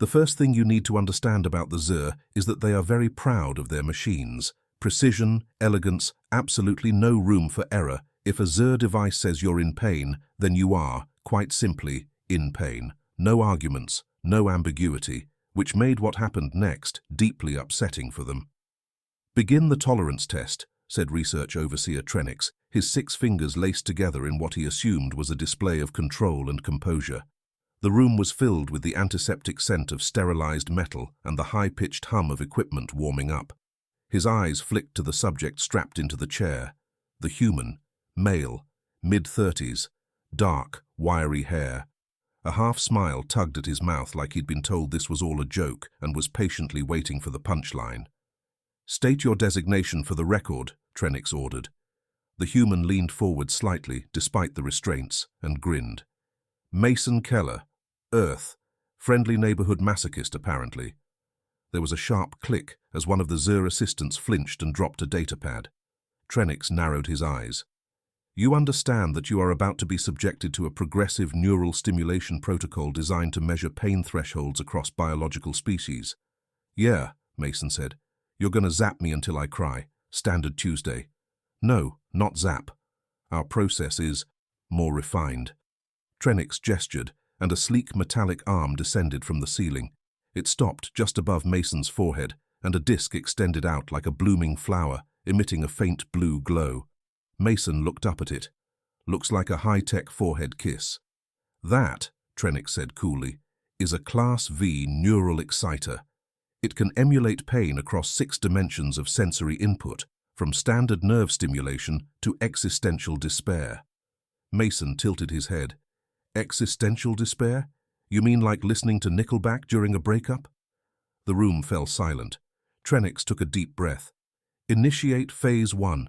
The first thing you need to understand about the ZR is that they are very proud of their machines. Precision, elegance, absolutely no room for error. If a ZR device says you're in pain, then you are, quite simply, in pain. No arguments, no ambiguity, which made what happened next deeply upsetting for them. "Begin the tolerance test," said Research Overseer Trenix, his 6 fingers laced together in what he assumed was a display of control and composure. The room was filled with the antiseptic scent of sterilized metal and the high-pitched hum of equipment warming up. His eyes flicked to the subject strapped into the chair. The human, male, mid-30s, dark, wiry hair. A half-smile tugged at his mouth like he'd been told this was all a joke and was patiently waiting for the punchline. "State your designation for the record," Trenix ordered. The human leaned forward slightly, despite the restraints, and grinned. "Mason Keller, Earth, friendly neighborhood masochist apparently." There was a sharp click as one of the ZR assistants flinched and dropped a datapad. Trenix narrowed his eyes. "You understand that you are about to be subjected to a progressive neural stimulation protocol designed to measure pain thresholds across biological species." "Yeah," Mason said. "You're gonna zap me until I cry. Standard Tuesday." "No, not zap. Our process is more refined." Trenix gestured, and a sleek metallic arm descended from the ceiling. It stopped just above Mason's forehead, and a disc extended out like a blooming flower, emitting a faint blue glow. Mason looked up at it. "Looks like a high-tech forehead kiss." "That," Trenix said coolly, "is a Class V neural exciter. It can emulate pain across 6 dimensions of sensory input, from standard nerve stimulation to existential despair." Mason tilted his head. "Existential despair? You mean like listening to Nickelback during a breakup?" The room fell silent. Trenix took a deep breath. "Initiate Phase 1.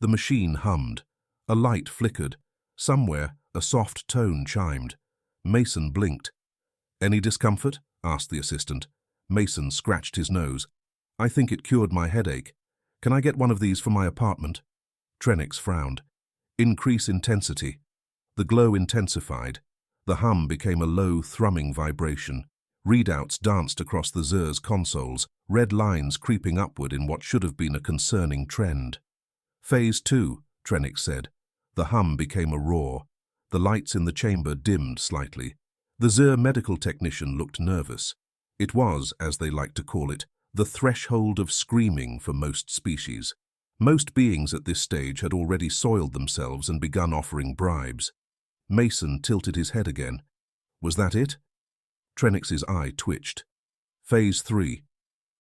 The machine hummed. A light flickered. Somewhere, a soft tone chimed. Mason blinked. "Any discomfort?" asked the assistant. Mason scratched his nose. "I think it cured my headache. Can I get one of these for my apartment?" Trenix frowned. "Increase intensity." The glow intensified. The hum became a low, thrumming vibration. Readouts danced across the ZR's consoles, red lines creeping upward in what should have been a concerning trend. "Phase 2, Trenix said. The hum became a roar. The lights in the chamber dimmed slightly. The ZR medical technician looked nervous. It was, as they like to call it, the threshold of screaming for most species. Most beings at this stage had already soiled themselves and begun offering bribes. Mason tilted his head again. "Was that it?" Trenix's eye twitched. "Phase 3.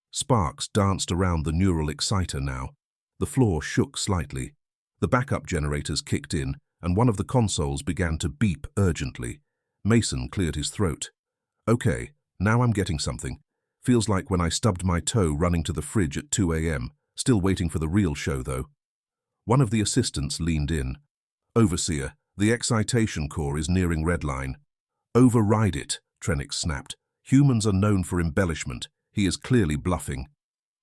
Sparks danced around the neural exciter now. The floor shook slightly. The backup generators kicked in, and one of the consoles began to beep urgently. Mason cleared his throat. "Okay, now I'm getting something. Feels like when I stubbed my toe running to the fridge at 2 a.m. Still waiting for the real show, though." One of the assistants leaned in. "Overseer, the excitation core is nearing redline." "Override it," Trenix snapped. "Humans are known for embellishment. He is clearly bluffing."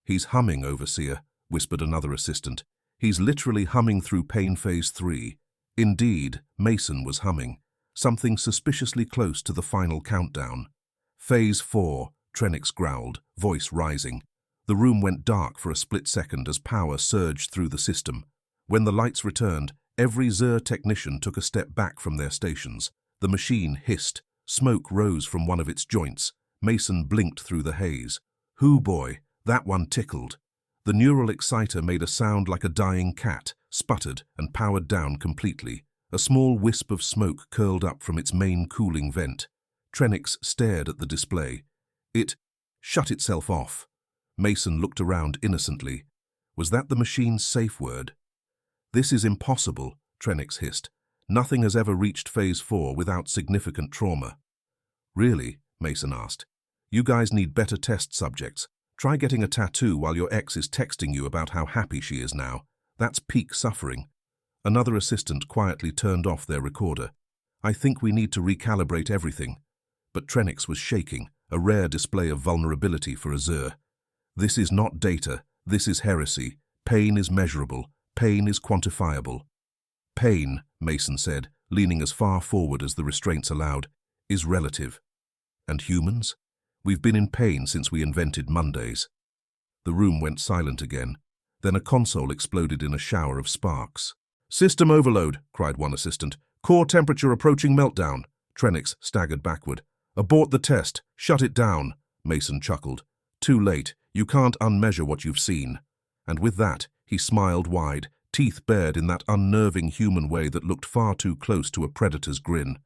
"He's humming, Overseer," whispered another assistant. "He's literally humming through pain phase 3. Indeed, Mason was humming. Something suspiciously close to the final countdown. "Phase 4, Trenix growled, voice rising. The room went dark for a split second as power surged through the system. When the lights returned, every ZR technician took a step back from their stations. The machine hissed. Smoke rose from one of its joints. Mason blinked through the haze. "Hoo boy, that one tickled." The neural exciter made a sound like a dying cat, sputtered, and powered down completely. A small wisp of smoke curled up from its main cooling vent. Trenix stared at the display. It shut itself off. Mason looked around innocently. Was that the machine's safe word? "This is impossible," Trenix hissed. "Nothing has ever reached Phase 4 without significant trauma." "Really?" Mason asked. "You guys need better test subjects. Try getting a tattoo while your ex is texting you about how happy she is now. That's peak suffering." Another assistant quietly turned off their recorder. "I think we need to recalibrate everything." But Trenix was shaking, a rare display of vulnerability for a ZR. "This is not data. This is heresy. Pain is measurable. Pain is quantifiable." "Pain," Mason said, leaning as far forward as the restraints allowed, "is relative." "And humans? We've been in pain since we invented Mondays." The room went silent again. Then a console exploded in a shower of sparks. "System overload," cried one assistant. "Core temperature approaching meltdown." Trenix staggered backward. "Abort the test. Shut it down." Mason chuckled. "Too late. You can't unmeasure what you've seen." And with that, he smiled wide, teeth bared in that unnerving human way that looked far too close to a predator's grin.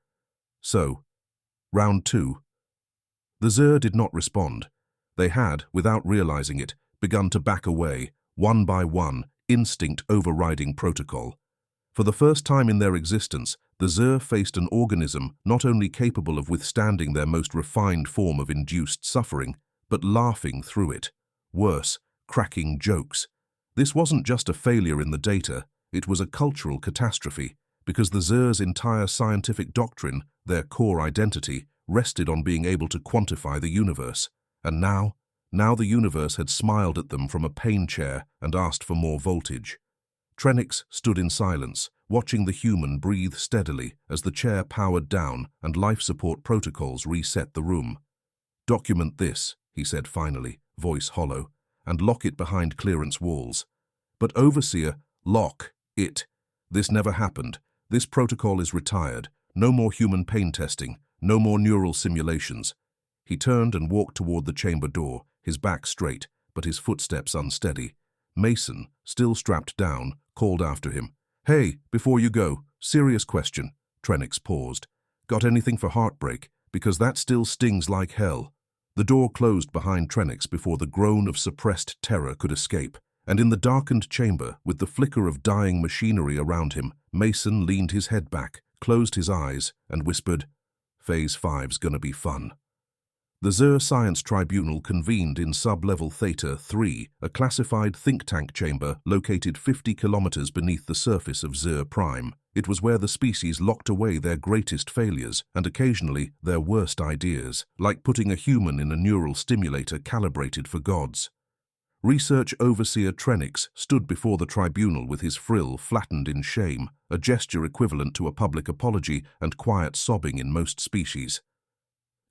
So, round 2. The Zur did not respond. They had, without realizing it, begun to back away, one by one, instinct overriding protocol. For the first time in their existence, the Zur faced an organism not only capable of withstanding their most refined form of induced suffering, but laughing through it. Worse, cracking jokes. This wasn't just a failure in the data, it was a cultural catastrophe, because the Zur's entire scientific doctrine, their core identity, rested on being able to quantify the universe. And now the universe had smiled at them from a pain chair and asked for more voltage. Trenix stood in silence, watching the human breathe steadily as the chair powered down and life support protocols reset the room. "Document this," he said finally, voice hollow, "and lock it behind clearance walls. But Overseer, lock it. This never happened. This protocol is retired. No more human pain testing. No more neural simulations." He turned and walked toward the chamber door, his back straight, but his footsteps unsteady. Mason, still strapped down, called after him. "Hey, before you go, serious question." Trenix paused. "Got anything for heartbreak? Because that still stings like hell." The door closed behind Trenix before the groan of suppressed terror could escape, and in the darkened chamber, with the flicker of dying machinery around him, Mason leaned his head back, closed his eyes, and whispered, "Phase 5's gonna be fun." The Zur Science Tribunal convened in Sub-Level Theta 3, a classified think tank chamber located 50 kilometers beneath the surface of Zur Prime. It was where the species locked away their greatest failures and occasionally their worst ideas, like putting a human in a neural stimulator calibrated for gods. Research Overseer Trenix stood before the tribunal with his frill flattened in shame, a gesture equivalent to a public apology and quiet sobbing in most species.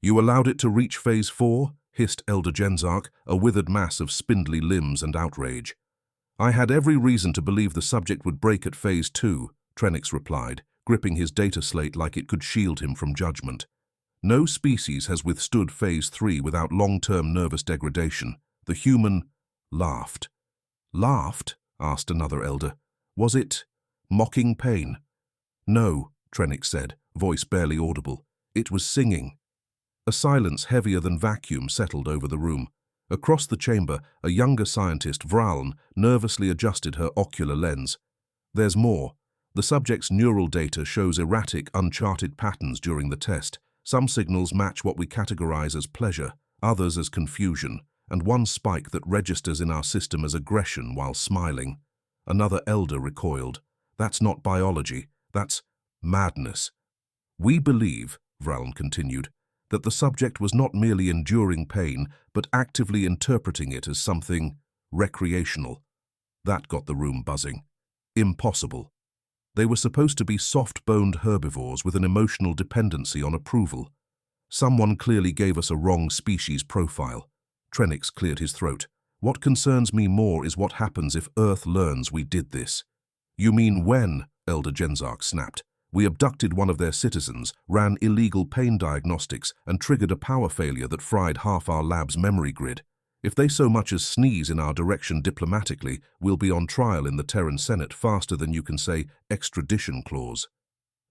"You allowed it to reach Phase 4? Hissed Elder Genzarch, a withered mass of spindly limbs and outrage. "I had every reason to believe the subject would break at Phase 2, Trenix replied, gripping his data slate like it could shield him from judgment. "No species has withstood Phase 3 without long-term nervous degradation." The human laughed. "Laughed?" asked another elder. "Was it mocking pain?" "No," Trenix said, voice barely audible. "It was singing." A silence heavier than vacuum settled over the room. Across the chamber, a younger scientist, Vraln, nervously adjusted her ocular lens. "There's more. The subject's neural data shows erratic, uncharted patterns during the test. Some signals match what we categorize as pleasure, others as confusion, and one spike that registers in our system as aggression while smiling." Another elder recoiled. "That's not biology. That's madness." "We believe," Vraln continued, "that the subject was not merely enduring pain, but actively interpreting it as something recreational." That got the room buzzing. Impossible. They were supposed to be soft-boned herbivores with an emotional dependency on approval. Someone clearly gave us a wrong species profile. Trenix cleared his throat. "What concerns me more is what happens if Earth learns we did this." "You mean when?" Elder Genzarch snapped. "We abducted one of their citizens, ran illegal pain diagnostics, and triggered a power failure that fried half our lab's memory grid. If they so much as sneeze in our direction diplomatically, we'll be on trial in the Terran Senate faster than you can say extradition clause."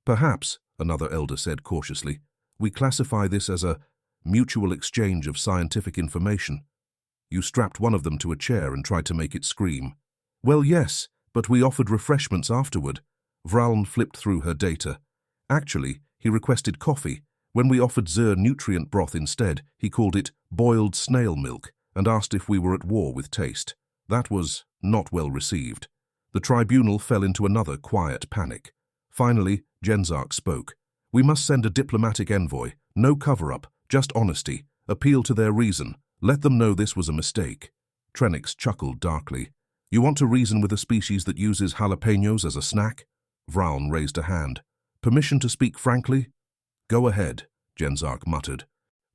"Perhaps," another elder said cautiously, "we classify this as a mutual exchange of scientific information." "You strapped one of them to a chair and tried to make it scream." "Well, yes, but we offered refreshments afterward." Vraln flipped through her data. "Actually, he requested coffee. When we offered Zur nutrient broth instead, he called it boiled snail milk and asked if we were at war with taste. That was not well received." The tribunal fell into another quiet panic. Finally, Genzarch spoke. "We must send a diplomatic envoy. No cover-up, just honesty. Appeal to their reason. Let them know this was a mistake." Trenix chuckled darkly. "You want to reason with a species that uses jalapenos as a snack?" Vraln raised a hand. "Permission to speak frankly?" "Go ahead," Genzarch muttered.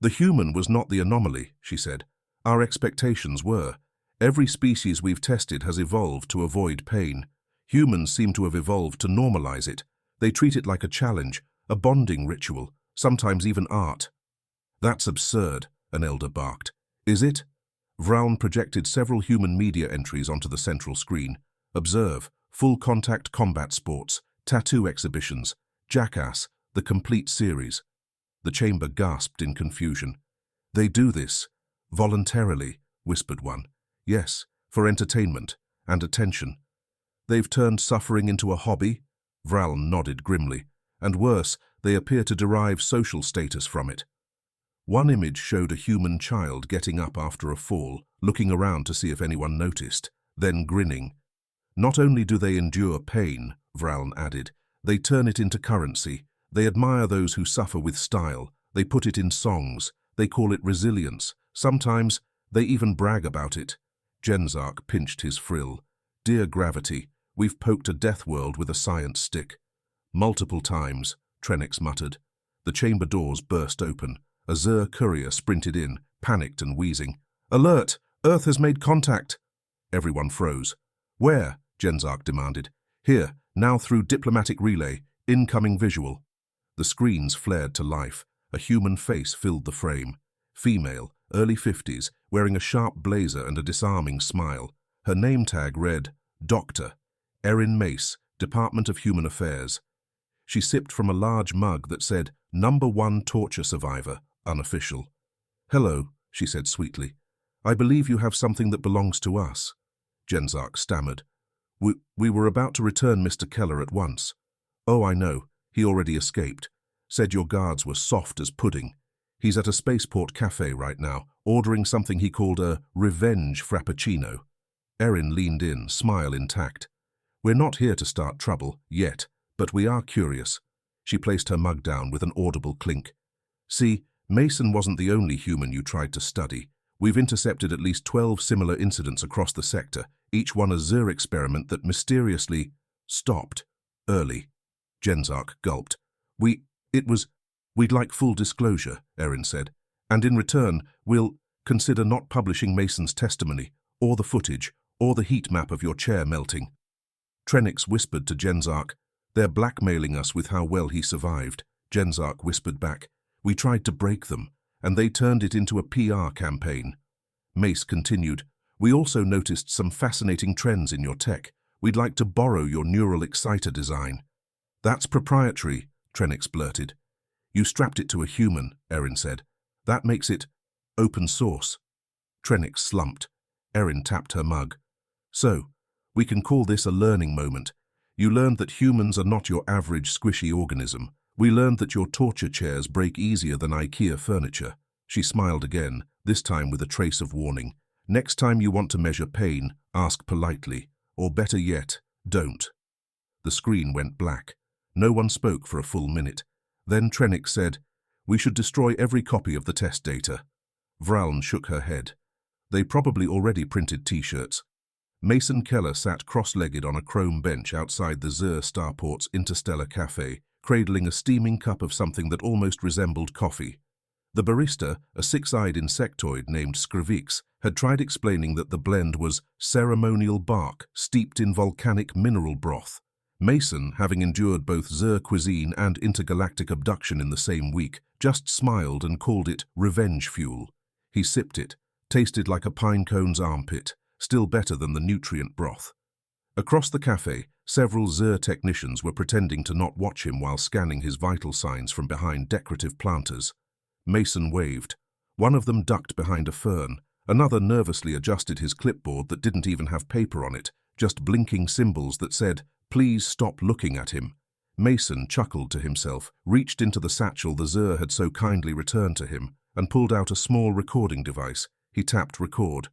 The human was not the anomaly, she said. Our expectations were. Every species we've tested has evolved to avoid pain. Humans seem to have evolved to normalize it. They treat it like a challenge, a bonding ritual, sometimes even art. That's absurd, an elder barked. Is it? Vraun projected several human media entries onto the central screen. Observe, full-contact combat sports, tattoo exhibitions, Jackass, the complete series. The chamber gasped in confusion. They do this, voluntarily, whispered one. Yes, for entertainment and attention. They've turned suffering into a hobby? Vraun nodded grimly. And worse, they appear to derive social status from it. One image showed a human child getting up after a fall, looking around to see if anyone noticed, then grinning. Not only do they endure pain, Vraun added, they turn it into currency. They admire those who suffer with style. They put it in songs. They call it resilience. Sometimes they even brag about it. Genzark pinched his frill. Dear gravity, we've poked a death world with a science stick. Multiple times, Trenix muttered. The chamber doors burst open. A Zur courier sprinted in, panicked and wheezing. Alert! Earth has made contact! Everyone froze. Where? Genzark demanded. Here, now through diplomatic relay. Incoming visual. The screens flared to life. A human face filled the frame. Female, early 50s, wearing a sharp blazer and a disarming smile. Her name tag read, Dr. Erin Mace, Department of Human Affairs. She sipped from a large mug that said, #1 torture survivor, unofficial. Hello, she said sweetly. I believe you have something that belongs to us. Genzark stammered. We were about to return Mr. Keller at once. Oh, I know. He already escaped. Said your guards were soft as pudding. He's at a spaceport cafe right now, ordering something he called a revenge frappuccino. Erin leaned in, smile intact. We're not here to start trouble, yet, but we are curious. She placed her mug down with an audible clink. See, Mason wasn't the only human you tried to study. We've intercepted at least 12 similar incidents across the sector, each one a Zur experiment that mysteriously stopped early. Genzark gulped. We'd like full disclosure, Erin said, and in return, we'll consider not publishing Mason's testimony, or the footage, or the heat map of your chair melting. Trenix whispered to Genzark, they're blackmailing us with how well he survived. Genzark whispered back, we tried to break them, and they turned it into a PR campaign. Mace continued, we also noticed some fascinating trends in your tech. We'd like to borrow your neural exciter design. That's proprietary, Trenix blurted. You strapped it to a human, Erin said. That makes it open source. Trenix slumped. Erin tapped her mug. So, we can call this a learning moment. You learned that humans are not your average squishy organism. We learned that your torture chairs break easier than IKEA furniture. She smiled again, this time with a trace of warning. Next time you want to measure pain, ask politely. Or better yet, don't. The screen went black. No one spoke for a full minute. Then Trenix said, we should destroy every copy of the test data. Vraun shook her head. They probably already printed T-shirts. Mason Keller sat cross-legged on a chrome bench outside the Zur Starport's Interstellar Cafe, cradling a steaming cup of something that almost resembled coffee. The barista, a six-eyed insectoid named Skrvix, had tried explaining that the blend was ceremonial bark steeped in volcanic mineral broth. Mason, having endured both Zur cuisine and intergalactic abduction in the same week, just smiled and called it revenge fuel. He sipped it, tasted like a pine cone's armpit, still better than the nutrient broth. Across the cafe, several Zur technicians were pretending to not watch him while scanning his vital signs from behind decorative planters. Mason waved. One of them ducked behind a fern. Another nervously adjusted his clipboard that didn't even have paper on it, just blinking symbols that said, please stop looking at him. Mason chuckled to himself, reached into the satchel the Zur had so kindly returned to him, and pulled out a small recording device. He tapped record.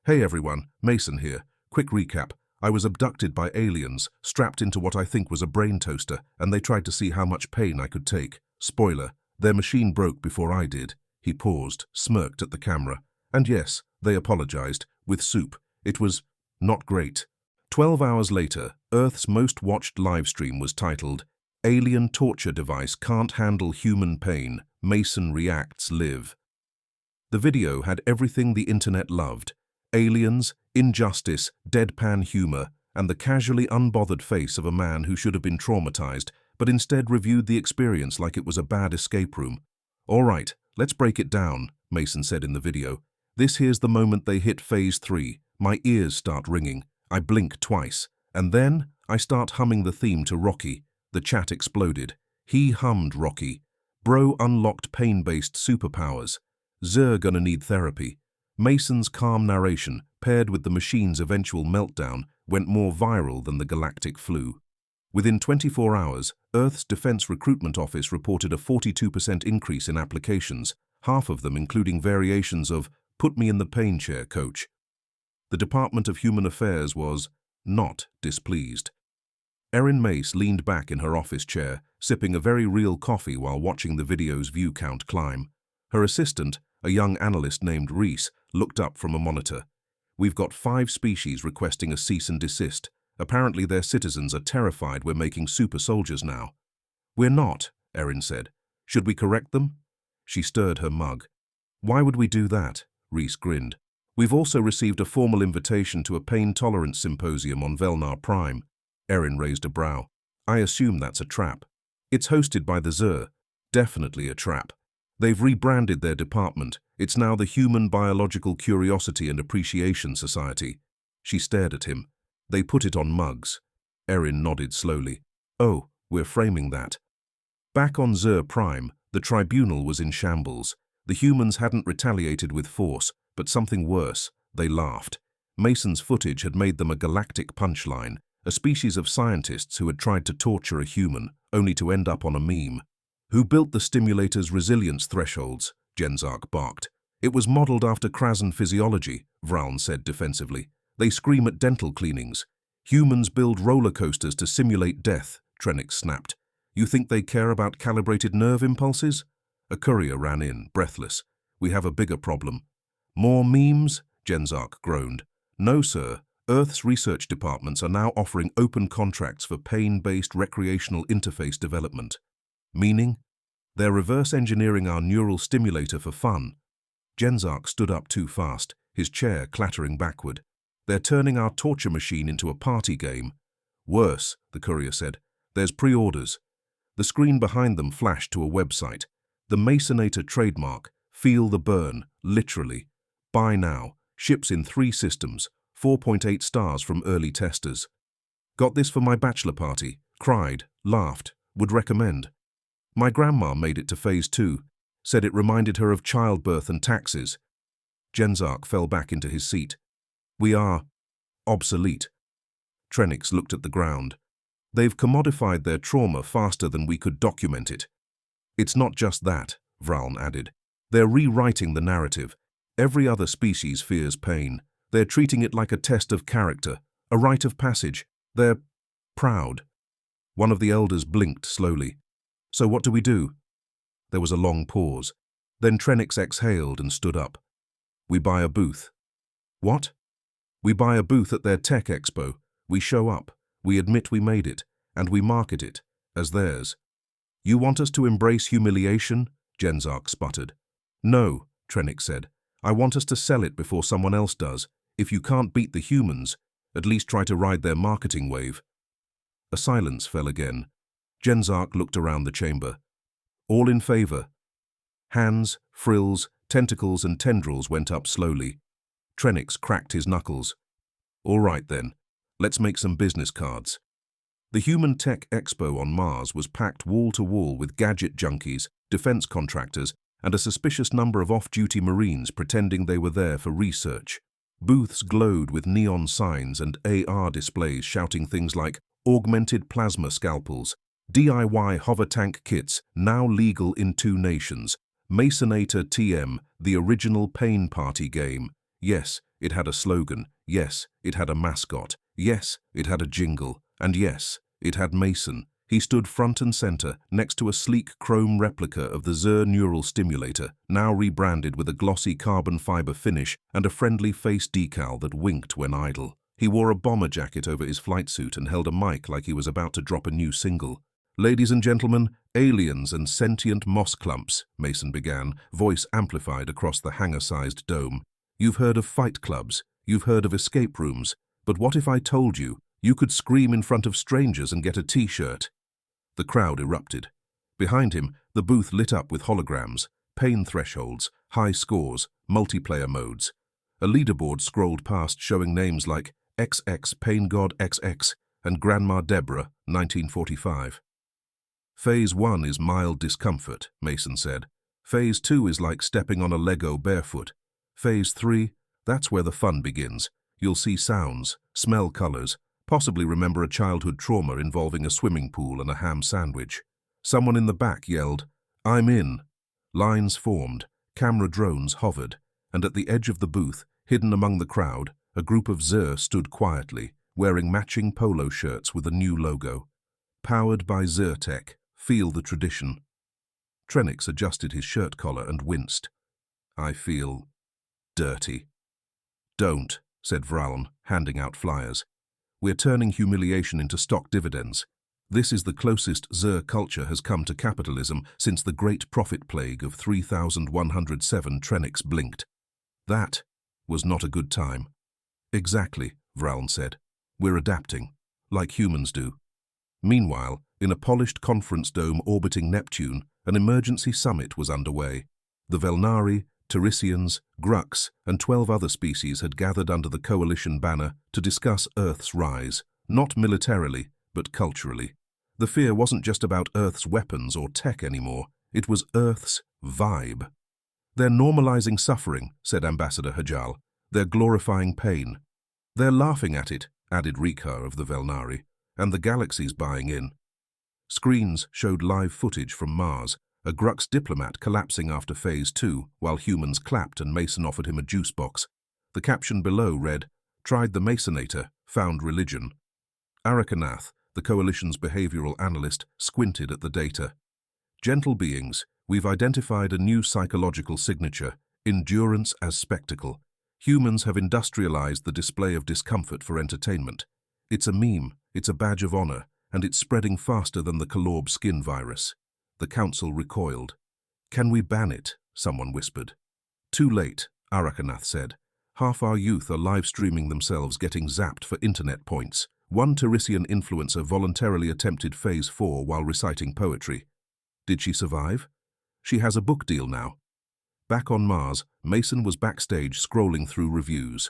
Hey everyone, Mason here. Quick recap. I was abducted by aliens, strapped into what I think was a brain toaster, and they tried to see how much pain I could take. Spoiler, their machine broke before I did. He paused, smirked at the camera. And yes, they apologized, with soup. It was not great. 12 hours later, Earth's most watched livestream was titled, Alien Torture Device Can't Handle Human Pain, Mason Reacts Live. The video had everything the internet loved: aliens, injustice, deadpan humor, and the casually unbothered face of a man who should have been traumatized, but instead reviewed the experience like it was a bad escape room. "All right, let's break it down," Mason said in the video. "This here's the moment they hit phase 3. My ears start ringing. I blink twice. And then I start humming the theme to Rocky." The chat exploded. He hummed Rocky. Bro unlocked pain-based superpowers. Zer gonna need therapy. Mason's calm narration, paired with the machine's eventual meltdown, went more viral than the galactic flu. Within 24 hours, Earth's Defense Recruitment Office reported a 42% increase in applications, half of them including variations of "put me in the pain chair, coach." The Department of Human Affairs was not displeased. Erin Mace leaned back in her office chair, sipping a very real coffee while watching the video's view count climb. Her assistant, a young analyst named Reese, looked up from a monitor. "We've got 5 species requesting a cease and desist. Apparently their citizens are terrified we're making super soldiers now." "We're not," Erin said. "Should we correct them?" She stirred her mug. "Why would we do that?" Reese grinned. "We've also received a formal invitation to a pain tolerance symposium on Velnar Prime." Erin raised a brow. "I assume that's a trap." "It's hosted by the Zer. Definitely a trap. They've rebranded their department. It's now the Human Biological Curiosity and Appreciation Society." She stared at him. "They put it on mugs." Erin nodded slowly. "Oh, we're framing that." Back on Zer Prime, the tribunal was in shambles. The humans hadn't retaliated with force, but something worse. They laughed. Mason's footage had made them a galactic punchline, a species of scientists who had tried to torture a human, only to end up on a meme. "Who built the stimulator's resilience thresholds?" Genzark barked. "It was modeled after Krasan physiology," Vraln said defensively. "They scream at dental cleanings. Humans build roller coasters to simulate death," Trenix snapped. "You think they care about calibrated nerve impulses?" A courier ran in, breathless. "We have a bigger problem." "More memes?" Genzark groaned. "No, sir. Earth's research departments are now offering open contracts for pain-based recreational interface development." "Meaning?" "They're reverse engineering our neural stimulator for fun." Genzark stood up too fast, his chair clattering backward. "They're turning our torture machine into a party game." "Worse," the courier said. "There's pre-orders." The screen behind them flashed to a website. The Masonator trademark, "Feel the burn," literally. "Buy now. Ships in 3 systems. 4.8 stars from early testers." "Got this for my bachelor party. Cried, laughed, would recommend." "My grandma made it to phase 2. Said it reminded her of childbirth and taxes." Genzark fell back into his seat. "We are obsolete." Trenix looked at the ground. "They've commodified their trauma faster than we could document it." "It's not just that," Vraln added. "They're rewriting the narrative. Every other species fears pain. They're treating it like a test of character, a rite of passage. They're proud." One of the elders blinked slowly. "So what do we do?" There was a long pause. Then Trenix exhaled and stood up. "We buy a booth." "What?" "We buy a booth at their tech expo. We show up. We admit we made it. And we market it as theirs." "You want us to embrace humiliation?" Genzark sputtered. "No," Trenix said. "I want us to sell it before someone else does. If you can't beat the humans, at least try to ride their marketing wave." A silence fell again. Genzark looked around the chamber. "All in favor?" Hands, frills, tentacles and tendrils went up slowly. Trenix cracked his knuckles. "All right then, let's make some business cards." The Human Tech Expo on Mars was packed wall to wall with gadget junkies, defense contractors, and a suspicious number of off-duty Marines pretending they were there for research. Booths glowed with neon signs and AR displays shouting things like augmented plasma scalpels, DIY hover tank kits now legal in 2 nations, Masonator TM, the original pain party game. Yes, it had a slogan. Yes, it had a mascot. Yes, it had a jingle. And yes, it had Mason. He stood front and center, next to a sleek chrome replica of the Zer neural stimulator, now rebranded with a glossy carbon fiber finish and a friendly face decal that winked when idle. He wore a bomber jacket over his flight suit and held a mic like he was about to drop a new single. Ladies and gentlemen, aliens and sentient moss clumps, Mason began, voice amplified across the hangar-sized dome. You've heard of fight clubs, you've heard of escape rooms, but what if I told you could scream in front of strangers and get a t-shirt? The crowd erupted. Behind him, the booth lit up with holograms, pain thresholds, high scores, multiplayer modes. A leaderboard scrolled past showing names like XX Pain God XX and Grandma Deborah, 1945. Phase 1 is mild discomfort, Mason said. Phase 2 is like stepping on a Lego barefoot. Phase 3, that's where the fun begins. You'll see sounds, smell colors, possibly remember a childhood trauma involving a swimming pool and a ham sandwich. Someone in the back yelled, "I'm in." Lines formed, camera drones hovered, and at the edge of the booth, hidden among the crowd, a group of Zur stood quietly, wearing matching polo shirts with a new logo. Powered by Zur Tech, feel the tradition. Trenix adjusted his shirt collar and winced. I feel dirty. Don't, said Vraln, handing out flyers. We're turning humiliation into stock dividends. This is the closest Zur culture has come to capitalism since the great profit plague of 3107. Trenix blinked. That was not a good time. Exactly, Vraln said. We're adapting, like humans do. Meanwhile, in a polished conference dome orbiting Neptune, an emergency summit was underway. The Velnari, Terisians, Grux, and 12 other species had gathered under the coalition banner to discuss Earth's rise, not militarily, but culturally. The fear wasn't just about Earth's weapons or tech anymore, it was Earth's vibe. They're normalizing suffering, said Ambassador Hajal. They're glorifying pain. They're laughing at it, added Rikar of the Velnari, and the galaxy's buying in. Screens showed live footage from Mars, a Grux diplomat collapsing after Phase 2, while humans clapped and Mason offered him a juice box. The caption below read, "Tried the Masonator, found religion." Arakanath, the Coalition's behavioral analyst, squinted at the data. Gentle beings, we've identified a new psychological signature, endurance as spectacle. Humans have industrialized the display of discomfort for entertainment. It's a meme, it's a badge of honor, and it's spreading faster than the Kalorb skin virus. The council recoiled. Can we ban it? Someone whispered. Too late, Arakanath said. Half our youth are live-streaming themselves getting zapped for internet points. One Terisian influencer voluntarily attempted Phase 4 while reciting poetry. Did she survive? She has a book deal now. Back on Mars, Mason was backstage scrolling through reviews.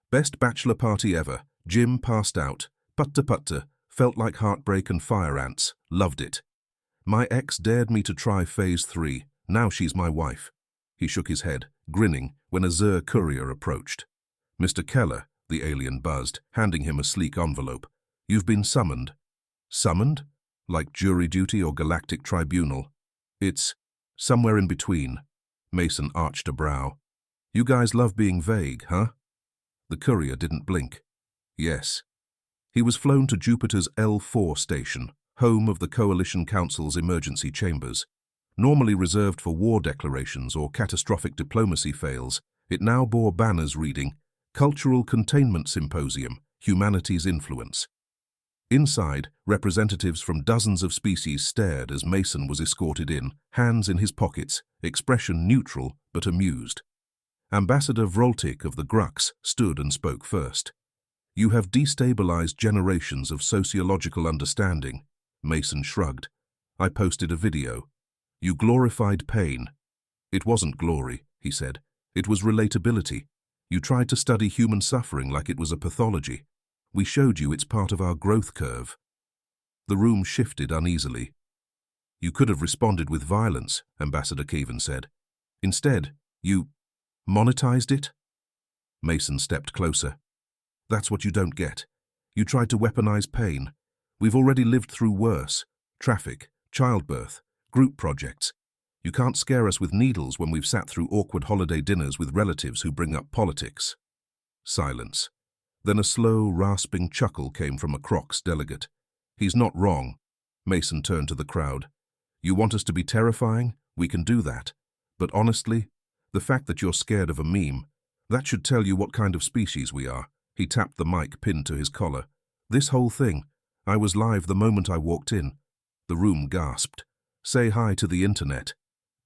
Best bachelor party ever. Jim passed out. Putta, felt like heartbreak and fire ants. Loved it. My ex dared me to try Phase 3. Now she's my wife. He shook his head, grinning, when a Zur courier approached. Mr. Keller, the alien buzzed, handing him a sleek envelope. You've been summoned. Summoned? Like jury duty or galactic tribunal? It's somewhere in between. Mason arched a brow. You guys love being vague, huh? The courier didn't blink. Yes. He was flown to Jupiter's L4 station, home of the Coalition Council's emergency chambers. Normally reserved for war declarations or catastrophic diplomacy fails, it now bore banners reading, Cultural Containment Symposium, Humanity's Influence. Inside, representatives from dozens of species stared as Mason was escorted in, hands in his pockets, expression neutral but amused. Ambassador Vroltik of the Grux stood and spoke first. You have destabilized generations of sociological understanding. Mason shrugged. I posted a video. You glorified pain. It wasn't glory, he said. It was relatability. You tried to study human suffering like it was a pathology. We showed you it's part of our growth curve. The room shifted uneasily. You could have responded with violence, Ambassador Keevan said. Instead, you monetized it? Mason stepped closer. That's what you don't get. You tried to weaponize pain. We've already lived through worse. Traffic, childbirth, group projects. You can't scare us with needles when we've sat through awkward holiday dinners with relatives who bring up politics. Silence. Then a slow, rasping chuckle came from a Crocs delegate. He's not wrong. Mason turned to the crowd. You want us to be terrifying? We can do that. But honestly, the fact that you're scared of a meme, that should tell you what kind of species we are. He tapped the mic pinned to his collar. This whole thing, I was live the moment I walked in. The room gasped. Say hi to the internet.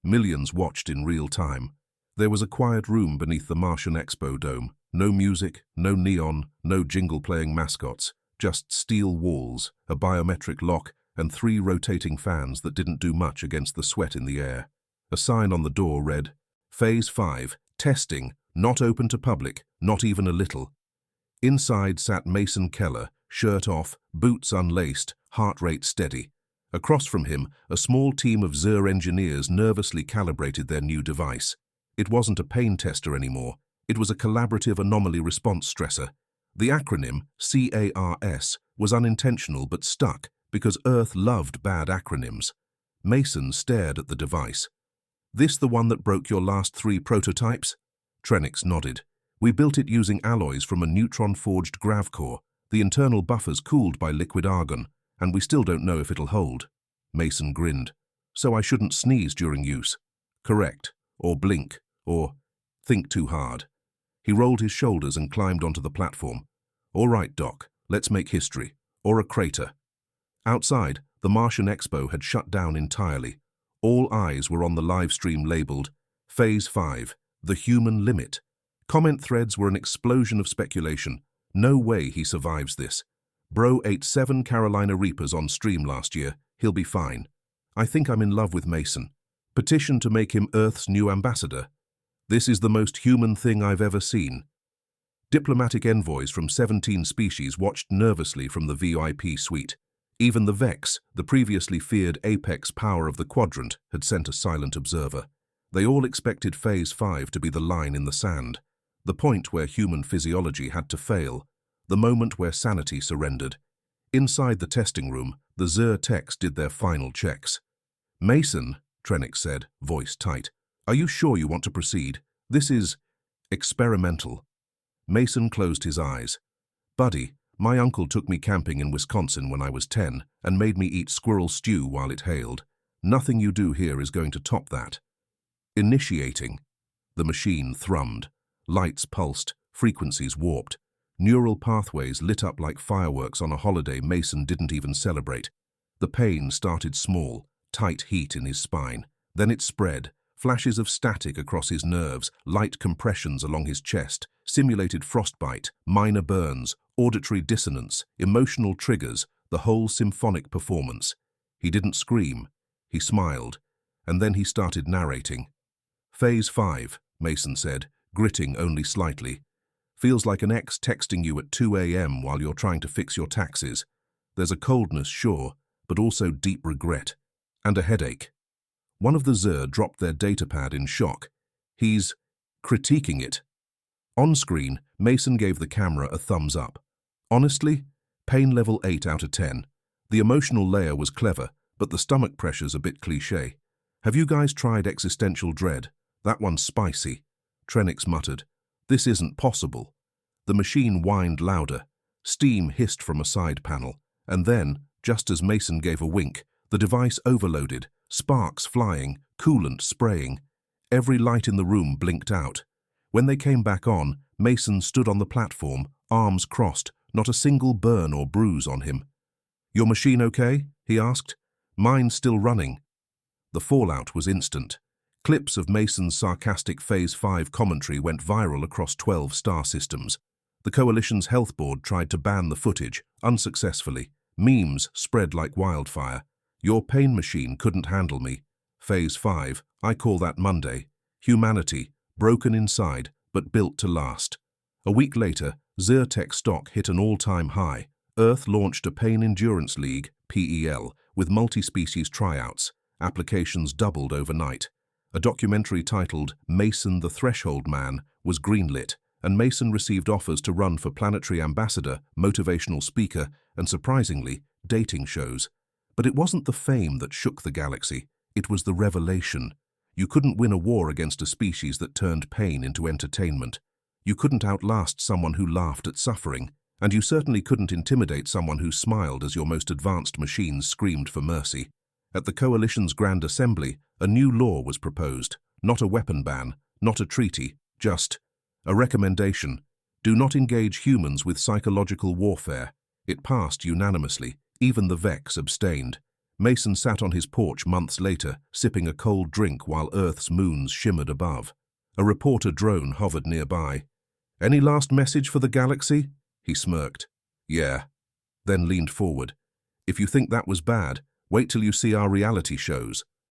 Millions watched in real time. There was a quiet room beneath the Martian Expo dome. No music, no neon, no jingle-playing mascots. Just steel walls, a biometric lock, and 3 rotating fans that didn't do much against the sweat in the air. A sign on the door read, Phase 5, testing, not open to public, not even a little. Inside sat Mason Keller, shirt off, boots unlaced, heart rate steady. Across from him, a small team of Xur engineers nervously calibrated their new device. It wasn't a pain tester anymore. It was a collaborative anomaly response stressor. The acronym, CARS, was unintentional but stuck because Earth loved bad acronyms. Mason stared at the device. This the one that broke your last 3 prototypes? Trenix nodded. We built it using alloys from a neutron-forged grav core, the internal buffers cooled by liquid argon, and we still don't know if it'll hold. Mason grinned. So I shouldn't sneeze during use. Correct. Or blink. Or think too hard. He rolled his shoulders and climbed onto the platform. All right, Doc, let's make history. Or a crater. Outside, the Martian Expo had shut down entirely. All eyes were on the live stream labeled Phase 5, the human limit. Comment threads were an explosion of speculation. No way he survives this. Bro ate 7 Carolina Reapers on stream last year. He'll be fine. I think I'm in love with Mason. Petition to make him Earth's new ambassador. This is the most human thing I've ever seen. Diplomatic envoys from 17 species watched nervously from the VIP suite. Even the Vex, the previously feared apex power of the quadrant, had sent a silent observer. They all expected Phase 5 to be the line in the sand, the point where human physiology had to fail, the moment where sanity surrendered. Inside the testing room, the Xur techs did their final checks. Mason, Trenix said, voice tight, are you sure you want to proceed? This is experimental. Mason closed his eyes. Buddy, my uncle took me camping in Wisconsin when I was 10 and made me eat squirrel stew while it hailed. Nothing you do here is going to top that. Initiating. The machine thrummed. Lights pulsed, frequencies warped. Neural pathways lit up like fireworks on a holiday Mason didn't even celebrate. The pain started small, tight heat in his spine. Then it spread, flashes of static across his nerves, light compressions along his chest, simulated frostbite, minor burns, auditory dissonance, emotional triggers, the whole symphonic performance. He didn't scream. He smiled. And then he started narrating. Phase 5, Mason said, gritting only slightly. Feels like an ex texting you at 2 a.m. while you're trying to fix your taxes. There's a coldness, sure, but also deep regret. And a headache. One of the Xur dropped their datapad in shock. He's critiquing it. On screen, Mason gave the camera a thumbs up. Honestly, pain level 8 out of 10. The emotional layer was clever, but the stomach pressure's a bit cliché. Have you guys tried existential dread? That one's spicy. Trenix muttered. This isn't possible. The machine whined louder. Steam hissed from a side panel. And then, just as Mason gave a wink, the device overloaded, sparks flying, coolant spraying. Every light in the room blinked out. When they came back on, Mason stood on the platform, arms crossed, not a single burn or bruise on him. Your machine okay? He asked. Mine's still running. The fallout was instant. Clips of Mason's sarcastic Phase 5 commentary went viral across 12 star systems. The Coalition's health board tried to ban the footage, unsuccessfully. Memes spread like wildfire. Your pain machine couldn't handle me. Phase 5, I call that Monday. Humanity, broken inside, but built to last. A week later, Xur tech stock hit an all-time high. Earth launched a Pain Endurance League, PEL, with multi-species tryouts. Applications doubled overnight. A documentary titled Mason the Threshold Man was greenlit, and Mason received offers to run for planetary ambassador, motivational speaker, and surprisingly, dating shows. But it wasn't the fame that shook the galaxy, it was the revelation. You couldn't win a war against a species that turned pain into entertainment. You couldn't outlast someone who laughed at suffering, and you certainly couldn't intimidate someone who smiled as your most advanced machines screamed for mercy. At the Coalition's Grand Assembly, a new law was proposed. Not a weapon ban, not a treaty, just a recommendation. Do not engage humans with psychological warfare. It passed unanimously. Even the Vex abstained. Mason sat on his porch months later, sipping a cold drink while Earth's moons shimmered above. A reporter drone hovered nearby. "Any last message for the galaxy?" He smirked. "Yeah," then leaned forward. "If you think that was bad, wait till you see our reality shows.